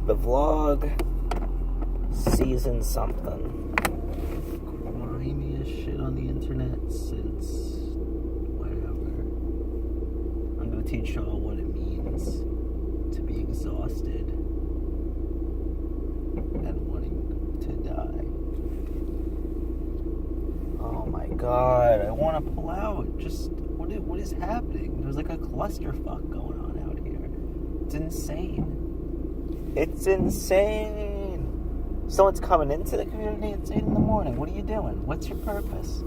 The vlog, season something. Grimiest shit on the internet since whatever. I'm gonna teach y'all what it means to be exhausted and wanting to die. Oh my god, I want to pull out. Just, what is happening? There's like a clusterfuck going on out here. It's insane. It's insane. Someone's coming into the community at 8 in the morning. What are you doing? What's your purpose?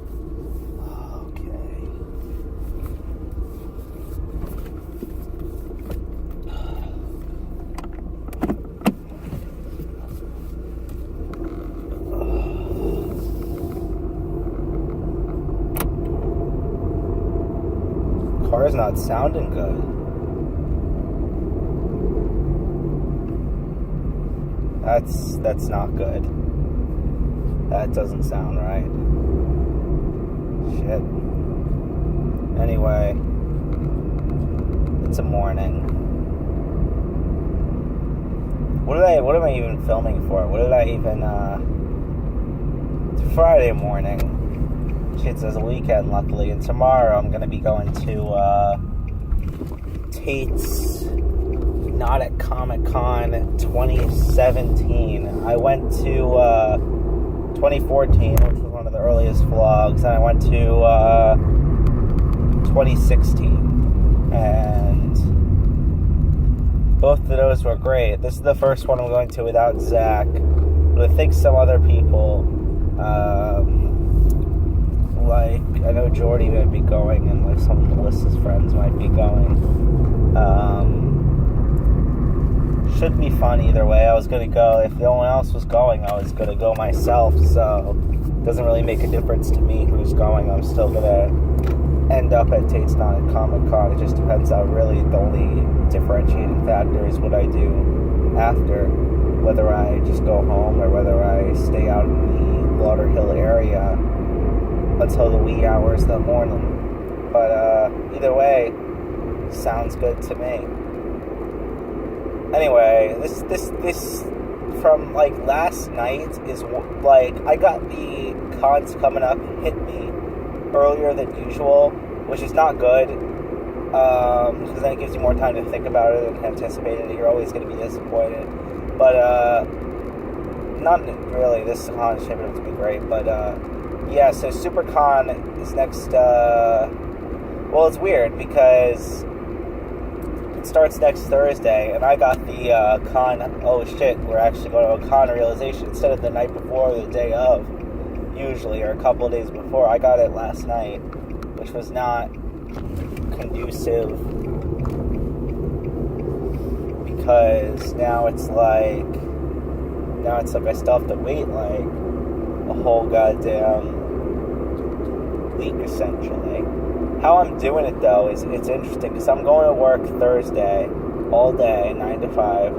Okay. Car's not sounding good. That's not good. That doesn't sound right. Shit. Anyway, it's a morning. What am I even filming for? It's a Friday morning. Shit, it's a weekend, luckily, and tomorrow I'm gonna be going to Tate's Not at Comic-Con 2017. I went to 2014, which was one of the earliest vlogs, and I went to 2016, and both of those were great. This is the first one I'm going to without Zach, but I think some other people, like, I know Jordy might be going, and like some of Melissa's friends might be going. Should be fun either way. I was going to go, if no one else was going, I was going to go myself, so it doesn't really make a difference to me who's going. I'm still going to end up at Tate's Not at Comic-Con. It just depends on really the only differentiating factor is what I do after, whether I just go home or whether I stay out in the Lauderhill area until the wee hours of the morning. But either way, sounds good to me. Anyway, this from like last night is like I got the cons coming up hit me earlier than usual, which is not good, because then it gives you more time to think about it and anticipate it. You're always going to be disappointed, but not really. This con is shaping up to be great, but yeah. So SuperCon is next. Well, it's weird because it starts next Thursday, and I got the con. Oh shit, we're actually going to a con realization instead of the night before or the day of, usually, or a couple of days before. I got it last night, which was not conducive because now it's like I still have to wait like a whole goddamn week essentially. How I'm doing it though is it's interesting because I'm going to work Thursday all day, 9 to 5,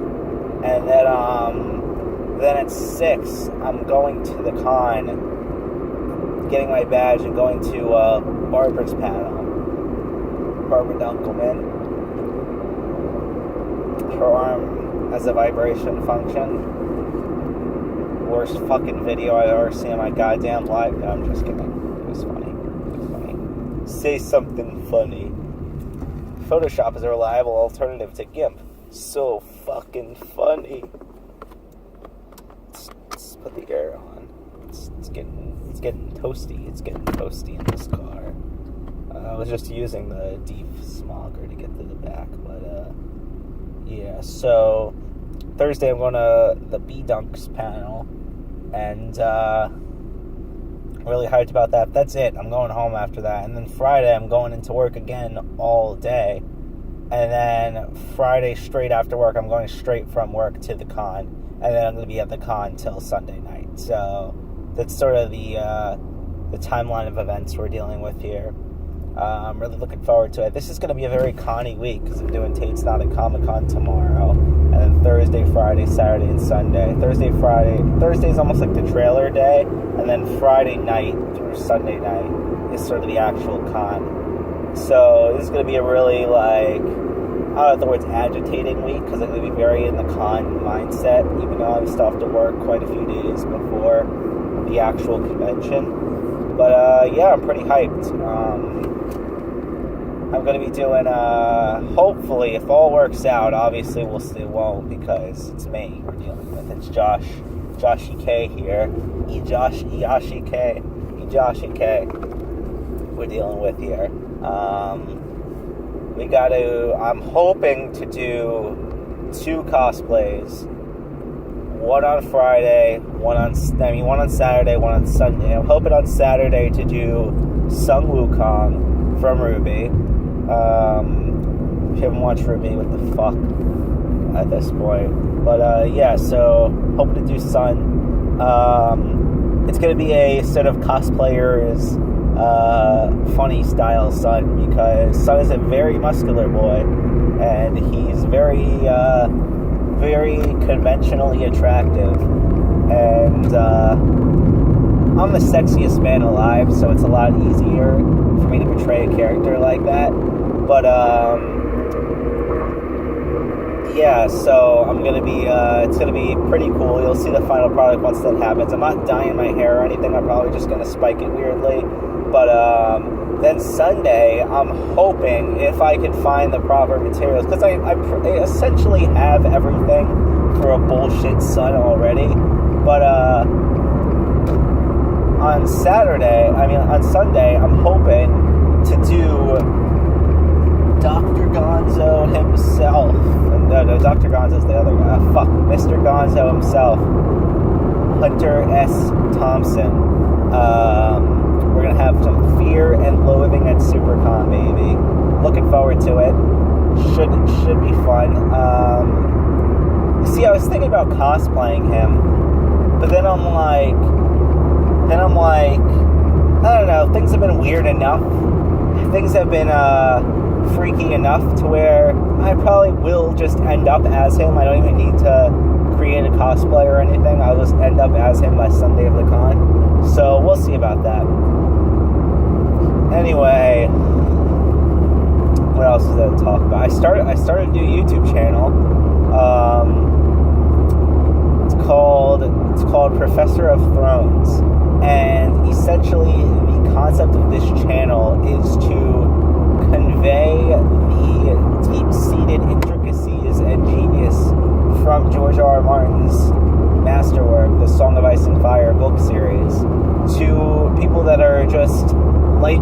and then at 6 I'm going to the con, getting my badge and going to Barbara's panel. Barbara Dunkelman. Her arm has a vibration function. Worst fucking video I've ever seen in my goddamn life. No, I'm just kidding. It was funny. Say something funny. Photoshop is a reliable alternative to GIMP. So fucking funny. Let's put the air on. It's getting toasty. It's getting toasty in this car. I was just using the defogger to get to the back, but yeah. So Thursday I'm going to the B-Dunks panel, and really hyped about that. That's it. I'm going home after that. And then Friday, I'm going into work again all day. And then Friday, straight after work, I'm going straight from work to the con. And then I'm going to be at the con till Sunday night. So that's sort of the timeline of events we're dealing with here. I'm really looking forward to it. This is going to be a very con-y week because I'm doing Tate's Not at Comic-Con tomorrow. And then Thursday, Friday, Saturday, and Sunday. Thursday's almost like the trailer day. And then Friday night through Sunday night is sort of the actual con. So this is going to be a really, like, I I don't know the words agitating week, because I'm going to be very in the con mindset, even though I still have to work quite a few days before the actual convention. But yeah, I'm pretty hyped. I'm going to be doing, hopefully, if all works out, obviously it won't, because it's me we're dealing with. It's Joshy K here. Ejoshi K. We're dealing with here. I'm hoping to do 2 cosplays. One on Friday, one on Saturday, one on Sunday. I'm hoping on Saturday to do Sung Wukong from RWBY. If you haven't watched RWBY, what the fuck at this point. But yeah, so hoping to do Sun. It's going to be a sort of cosplayer's funny style Sun, because Sun is a very muscular boy, and he's very conventionally attractive, and I'm the sexiest man alive, so it's a lot easier for me to portray a character like that. But yeah, so I'm gonna be it's gonna be pretty cool. You'll see the final product once that happens. I'm not dyeing my hair or anything. I'm probably just gonna spike it weirdly. But then Sunday, I'm hoping, if I can find the proper materials, because I essentially have everything for a bullshit Sun already. But on Sunday, I'm hoping to do Dr. Gonzo himself. No, Dr. Gonzo's the other guy. Mr. Gonzo himself. Hunter S. Thompson. We're going to have some Fear and Loathing at SuperCon, baby. Looking forward to it. Should be fun. See, I was thinking about cosplaying him, but then I'm like, I don't know, things have been weird enough. Things have been, freaky enough to where I probably will just end up as him. I don't even need to create a cosplay or anything. I'll just end up as him by Sunday of the con. So we'll see about that. Anyway, what else is there to talk about? I started a new YouTube channel. It's called Professor of Thrones, and essentially the concept of this channel is to convey the deep-seated intricacies and genius from George R.R. Martin's masterwork, the Song of Ice and Fire book series, to people that are just light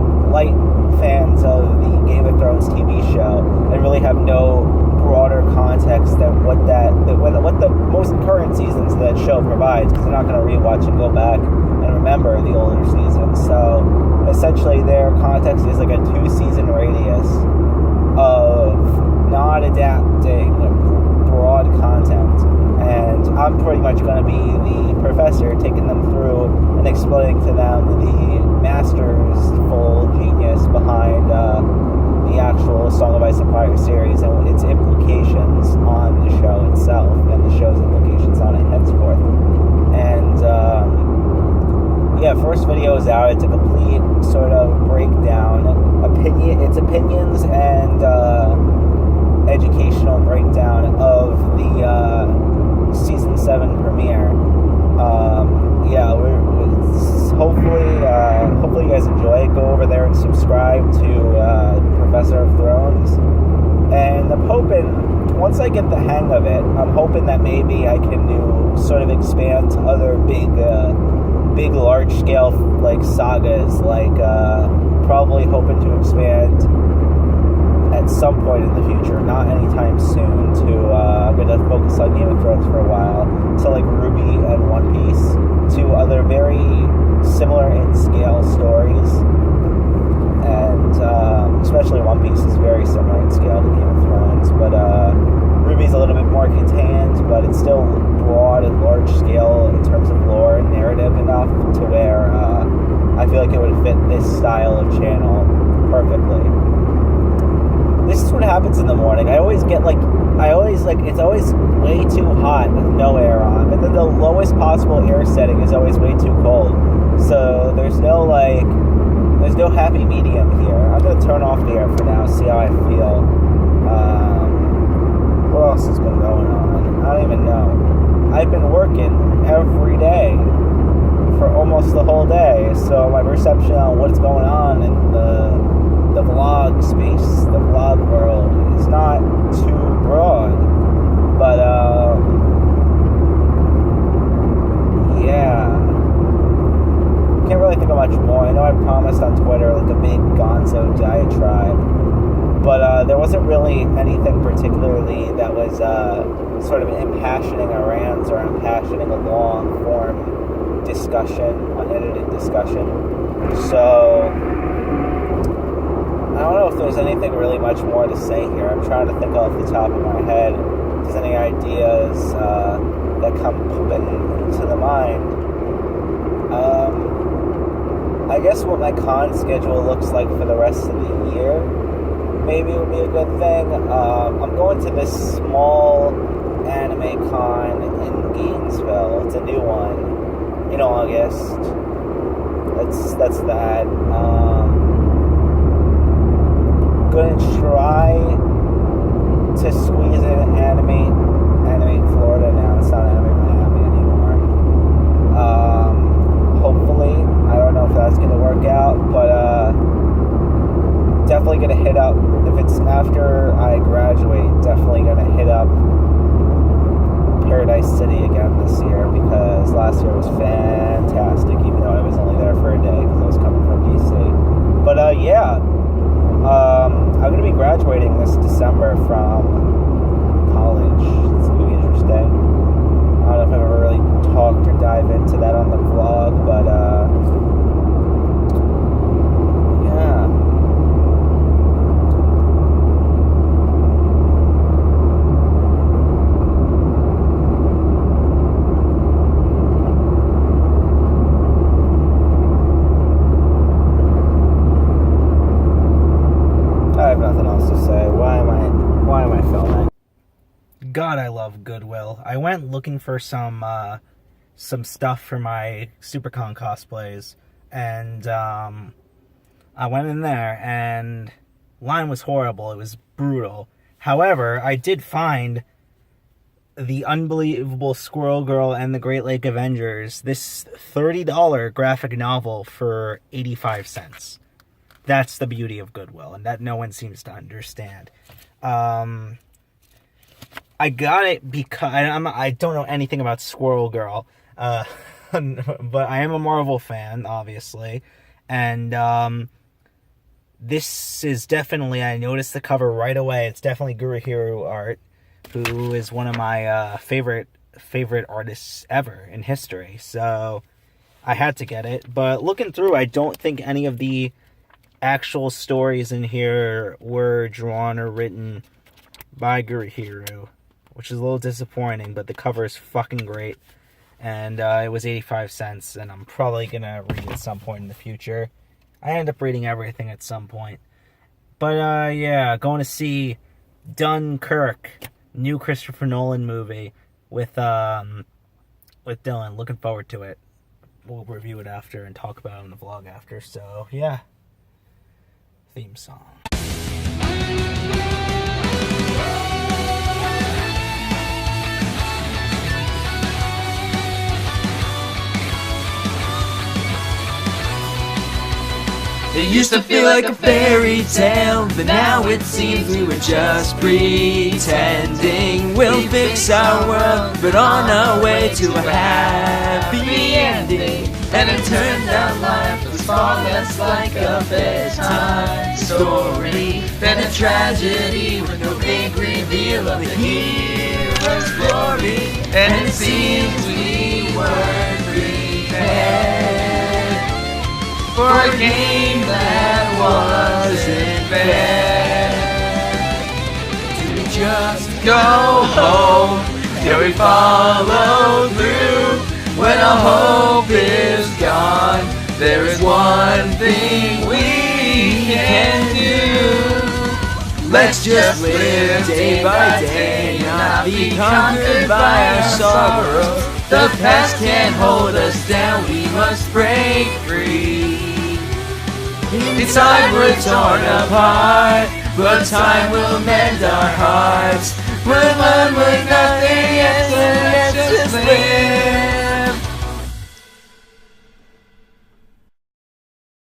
fans of the Game of Thrones TV show and really have no broader context than what the most current seasons of that show provides, because they're not going to rewatch and go back and remember the older seasons. So essentially their context is like a 2-season radius of not adapting broad content, and I'm pretty much going to be the professor taking them through and explaining to them the masterful genius behind the actual Song of Ice and Fire series and its implications on the show itself and the show's implications on it henceforth. And yeah, first video is out. It's a complete sort of breakdown, opinions and educational breakdown of the season 7 premiere. Yeah, hopefully you guys enjoy it. Go over there and subscribe to Professor of Thrones. And I'm hoping, once I get the hang of it, I'm hoping that maybe I can sort of expand to other big large-scale like sagas, like probably hoping to expand at some point in the future, not anytime soon, to I'm going to focus on Game of Thrones for a while, to like RWBY and One Piece, to other very similar in scale stories, and especially One Piece is very similar in scale to Game of Thrones, but RWBY's a little bit more contained, but it's still broad and large scale in terms of lore and narrative enough to where I feel like it would fit this style of channel perfectly. This is what happens in the morning. It's always way too hot with no air on, but then the lowest possible air setting is always way too cold. So there's no happy medium here. I'm gonna turn off the air for now, see how I feel. perception on what's going on in the vlog space, the vlog world is not too broad. But yeah, can't really think of much more. I know I promised on Twitter like a big Gonzo diatribe, but there wasn't really anything particularly that was sort of impassioning a rant or impassioning a long form discussion, unedited discussion. So I don't know if there's anything really much more to say here. I'm trying to think off the top of my head if there's any ideas that come into the mind. I guess what my con schedule looks like for the rest of the year maybe would be a good thing. I'm going to this small anime con in Gainesville. It's a new one in August. That's that. Gonna try to squeeze in Anime Florida now. It's not Anime Miami anymore. Hopefully, I don't know if that's gonna work out, but definitely gonna hit up, if it's after I graduate, definitely gonna hit up Paradise City again this year, because last year was fantastic, even though I was only there for a day because I was coming from DC. But yeah, I'm going to be graduating this December from college. It's going to be interesting. I don't know if I've ever really talked or dive into that on the vlog, but yeah. I have nothing else to say. Why am I filming? God, I love Goodwill. I went looking for some stuff for my SuperCon cosplays, and I went in there, and line was horrible. It was brutal. However, I did find the Unbelievable Squirrel Girl and the Great Lake Avengers, this $30 graphic novel for 85 cents. That's the beauty of Goodwill, and that no one seems to understand. I got it because I don't know anything about Squirrel Girl, but I am a Marvel fan, obviously, and this is definitely, I noticed the cover right away. It's definitely Gurihiru art, who is one of my favorite artists ever in history. So I had to get it. But looking through, I don't think any of the actual stories in here were drawn or written by Gurihiru, which is a little disappointing, but the cover is fucking great. And it was 85 cents, and I'm probably gonna read it at some point in the future. I end up reading everything at some point. But yeah, going to see Dunkirk, new Christopher Nolan movie with Dylan. Looking forward to it. We'll review it after and talk about it on the vlog after. So yeah, theme song. It used to feel like a fairy tale, but now it seems we were just pretending. We'll fix our world, but on our way to a happy ending. And it turned out life was far less like a bedtime story than a tragedy with no big reveal of the hero's glory. And it seems we weren't prepared for a game that wasn't fair. Do we just go home? Do we follow through? When our hope is gone, there is one thing we can do. Let's just live day by day, not be conquered by our sorrows. The past can't hold us down, we must break free. Inside we're torn apart, but time will mend our hearts. We'll learn we're